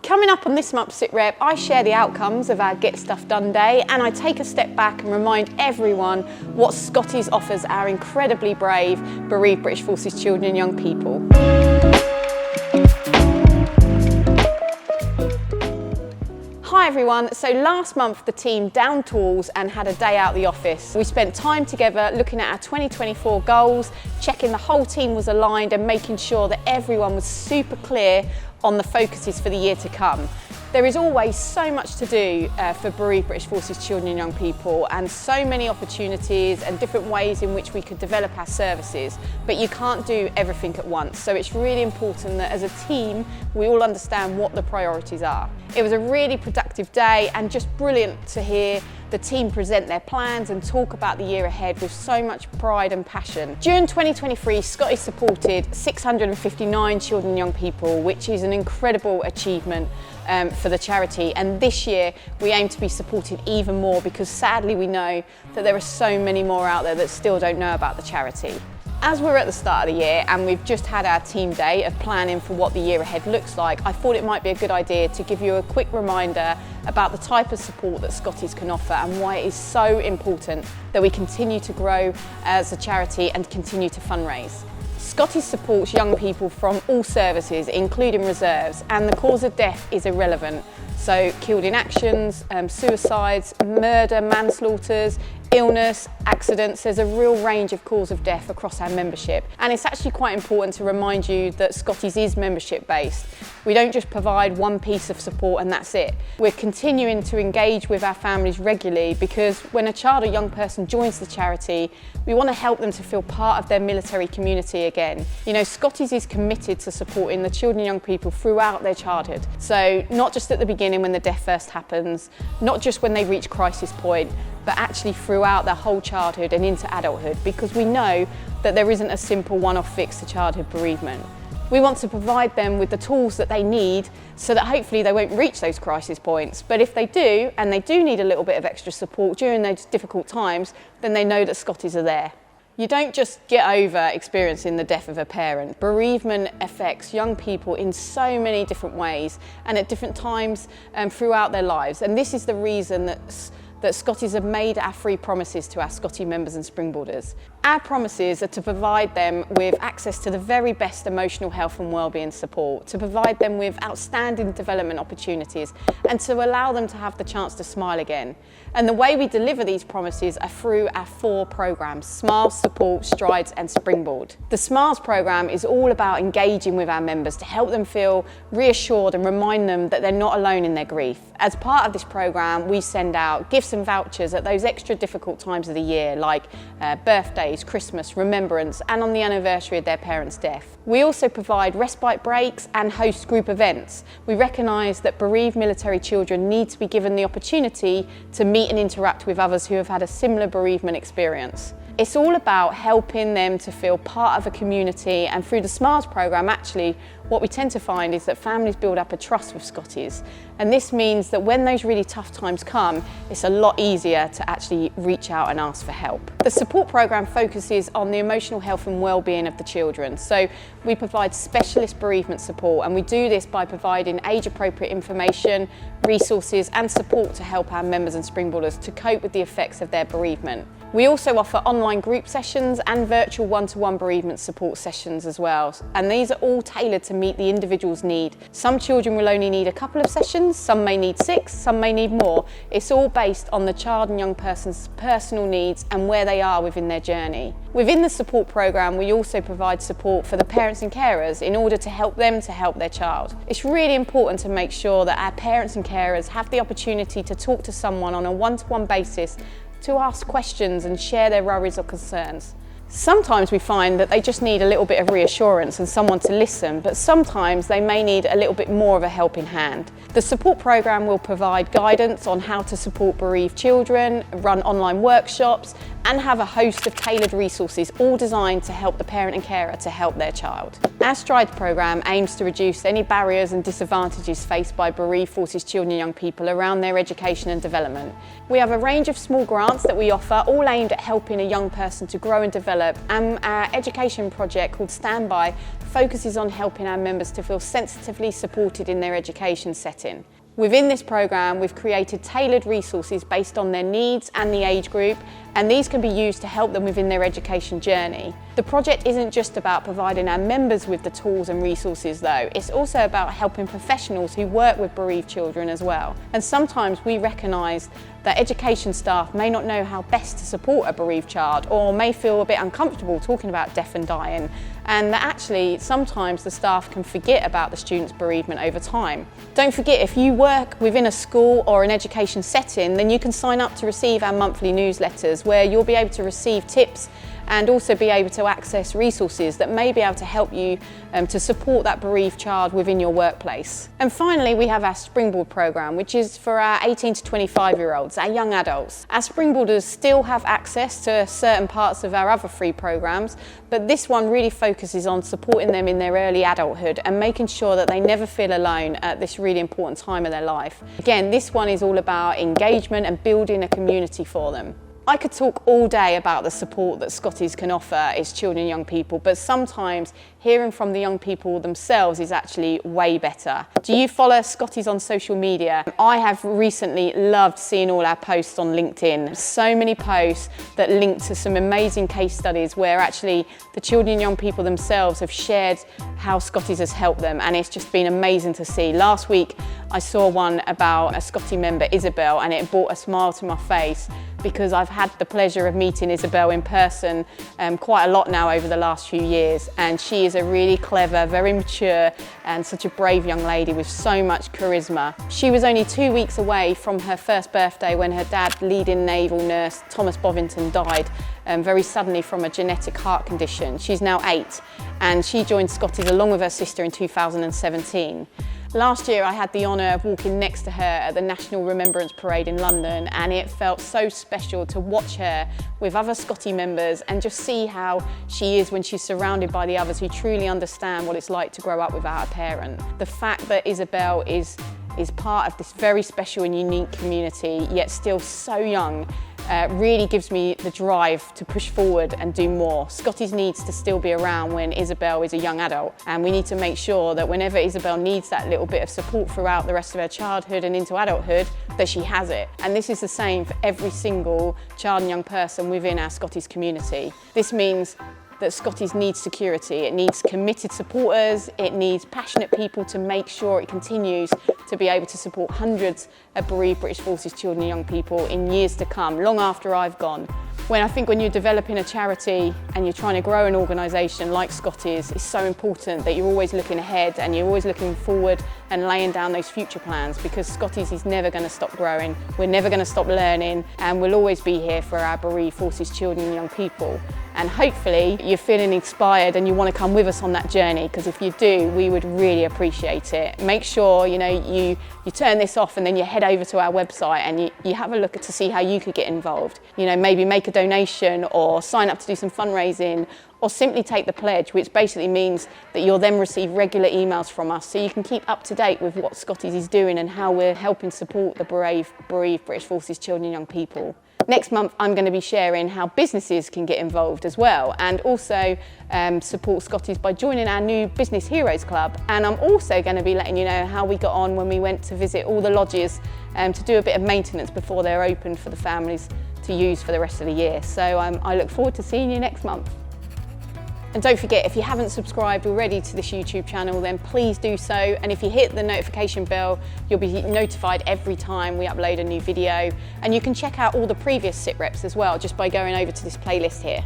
Coming up on this month's SitRep, I share the outcomes of our Get Stuff Done Day, and I take a step back and remind everyone what Scotty's offers our incredibly brave bereaved British Forces children and young people. Hi everyone, so last month the team downed tools and had a day out the office. We spent time together looking at our 2024 goals, checking the whole team was aligned and making sure that everyone was super clear on the focuses for the year to come. There is always so much to do for bereaved British Forces children and young people, and so many opportunities and different ways in which we could develop our services, but you can't do everything at once. So it's really important that as a team we all understand what the priorities are. It was a really productive day and just brilliant to hear the team present their plans and talk about the year ahead with so much pride and passion. During 2023, Scotty supported 659 children and young people, which is an incredible achievement for the charity, and this year we aim to be supporting even more because sadly we know that there are so many more out there that still don't know about the charity. As we're at the start of the year and we've just had our team day of planning for what the year ahead looks like, I thought it might be a good idea to give you a quick reminder about the type of support that Scotty's can offer and why it is so important that we continue to grow as a charity and continue to fundraise. Scotty supports young people from all services, including reserves, and the cause of death is irrelevant. So killed in actions, suicides, murder, manslaughters, illness, accidents, there's a real range of cause of death across our membership. And it's actually quite important to remind you that Scotty's is membership based. We don't just provide one piece of support and that's it. We're continuing to engage with our families regularly because when a child or young person joins the charity, we want to help them to feel part of their military community again. You know, Scotty's is committed to supporting the children and young people throughout their childhood. So not just at the beginning when the death first happens, not just when they reach crisis point, but actually throughout their whole childhood and into adulthood, because we know that there isn't a simple one-off fix to childhood bereavement. We want to provide them with the tools that they need so that hopefully they won't reach those crisis points. But if they do, and they do need a little bit of extra support during those difficult times, then they know that Scotty's are there. You don't just get over experiencing the death of a parent. Bereavement affects young people in so many different ways and at different times throughout their lives. And this is the reason that Scotty's have made our free promises to our Scotty members and springboarders. Our promises are to provide them with access to the very best emotional health and wellbeing support, to provide them with outstanding development opportunities, and to allow them to have the chance to smile again. And the way we deliver these promises are through our 4 programs: Smiles, Support, Strides and Springboard. The Smiles program is all about engaging with our members to help them feel reassured and remind them that they're not alone in their grief. As part of this program, we send out gifts and vouchers at those extra difficult times of the year, like birthdays, Christmas, remembrance, and on the anniversary of their parents' death. We also provide respite breaks and host group events. We recognise that bereaved military children need to be given the opportunity to meet and interact with others who have had a similar bereavement experience. It's all about helping them to feel part of a community, and through the Smiles program, actually, what we tend to find is that families build up a trust with Scotty's. And this means that when those really tough times come, it's a lot easier to actually reach out and ask for help. The support program focuses on the emotional health and well-being of the children. So we provide specialist bereavement support, and we do this by providing age-appropriate information, resources and support to help our members and springboarders to cope with the effects of their bereavement. We also offer online group sessions and virtual one-to-one bereavement support sessions as well, and these are all tailored to meet the individual's need. Some children will only need a couple of sessions, some may need 6, some may need more. It's all based on the child and young person's personal needs and where they are within their journey. Within the support program, we also provide support for the parents and carers in order to help them to help their child. It's really important to make sure that our parents and carers have the opportunity to talk to someone on a one-to-one basis, to ask questions and share their worries or concerns. Sometimes we find that they just need a little bit of reassurance and someone to listen, but sometimes they may need a little bit more of a helping hand. The support program will provide guidance on how to support bereaved children, run online workshops, and have a host of tailored resources, all designed to help the parent and carer to help their child. Our Strides program aims to reduce any barriers and disadvantages faced by bereaved Forces children and young people around their education and development. We have a range of small grants that we offer, all aimed at helping a young person to grow and develop develop, and our education project called Standby focuses on helping our members to feel sensitively supported in their education setting. Within this programme, we've created tailored resources based on their needs and the age group, and these can be used to help them within their education journey. The project isn't just about providing our members with the tools and resources though, it's also about helping professionals who work with bereaved children as well. And sometimes we recognise that education staff may not know how best to support a bereaved child, or may feel a bit uncomfortable talking about death and dying, and that actually sometimes the staff can forget about the student's bereavement over time. Don't forget, if you work within a school or an education setting, then you can sign up to receive our monthly newsletters where you'll be able to receive tips and also be able to access resources that may be able to help you to support that bereaved child within your workplace. And finally, we have our Springboard programme, which is for our 18 to 25-year-olds, our young adults. Our Springboarders still have access to certain parts of our other free programmes, but this one really focuses on supporting them in their early adulthood and making sure that they never feel alone at this really important time of their life. Again, this one is all about engagement and building a community for them. I could talk all day about the support that Scotty's can offer its children and young people, but sometimes hearing from the young people themselves is actually way better. Do you follow Scotty's on social media? I have recently loved seeing all our posts on LinkedIn. So many posts that link to some amazing case studies where actually the children and young people themselves have shared how Scotty's has helped them, and it's just been amazing to see. Last week I saw one about a Scotty member, Isabel, and it brought a smile to my face because I've had the pleasure of meeting Isabel in person quite a lot now over the last few years, and she is a really clever, very mature and such a brave young lady with so much charisma. She was only 2 weeks away from her first birthday when her dad, leading naval nurse Thomas Bovington, died very suddenly from a genetic heart condition. She's now 8 and she joined Scotty's along with her sister in 2017. Last year I had the honour of walking next to her at the National Remembrance Parade in London, and it felt so special to watch her with other Scotty members and just see how she is when she's surrounded by the others who truly understand what it's like to grow up without a parent. The fact that Isabel is part of this very special and unique community, yet still so young, really gives me the drive to push forward and do more. Scotty's needs to still be around when Isabel is a young adult, and we need to make sure that whenever Isabel needs that little bit of support throughout the rest of her childhood and into adulthood, that she has it. And this is the same for every single child and young person within our Scotty's community. This means that Scotty's needs security, it needs committed supporters, it needs passionate people to make sure it continues to be able to support hundreds of bereaved British Forces children and young people in years to come, long after I've gone. When you're developing a charity and you're trying to grow an organisation like Scotty's, it's so important that you're always looking ahead and you're always looking forward and laying down those future plans, because Scotty's is never going to stop growing, we're never going to stop learning, and we'll always be here for our bereaved Forces children and young people. And hopefully you're feeling inspired and you want to come with us on that journey, because if you do, we would really appreciate it. Make sure you turn this off and then you head over to our website and you have a look to see how you could get involved. Maybe make a donation or sign up to do some fundraising, or simply take the pledge, which basically means that you'll then receive regular emails from us so you can keep up to date with what Scotty's is doing and how we're helping support the bereaved British Forces children and young people. Next month, I'm going to be sharing how businesses can get involved as well, and also support Scotty's by joining our new Business Heroes Club. And I'm also going to be letting you know how we got on when we went to visit all the lodges to do a bit of maintenance before they're open for the families to use for the rest of the year. So I look forward to seeing you next month. And don't forget, if you haven't subscribed already to this YouTube channel, then please do so. And if you hit the notification bell, you'll be notified every time we upload a new video. And you can check out all the previous SitReps as well, just by going over to this playlist here.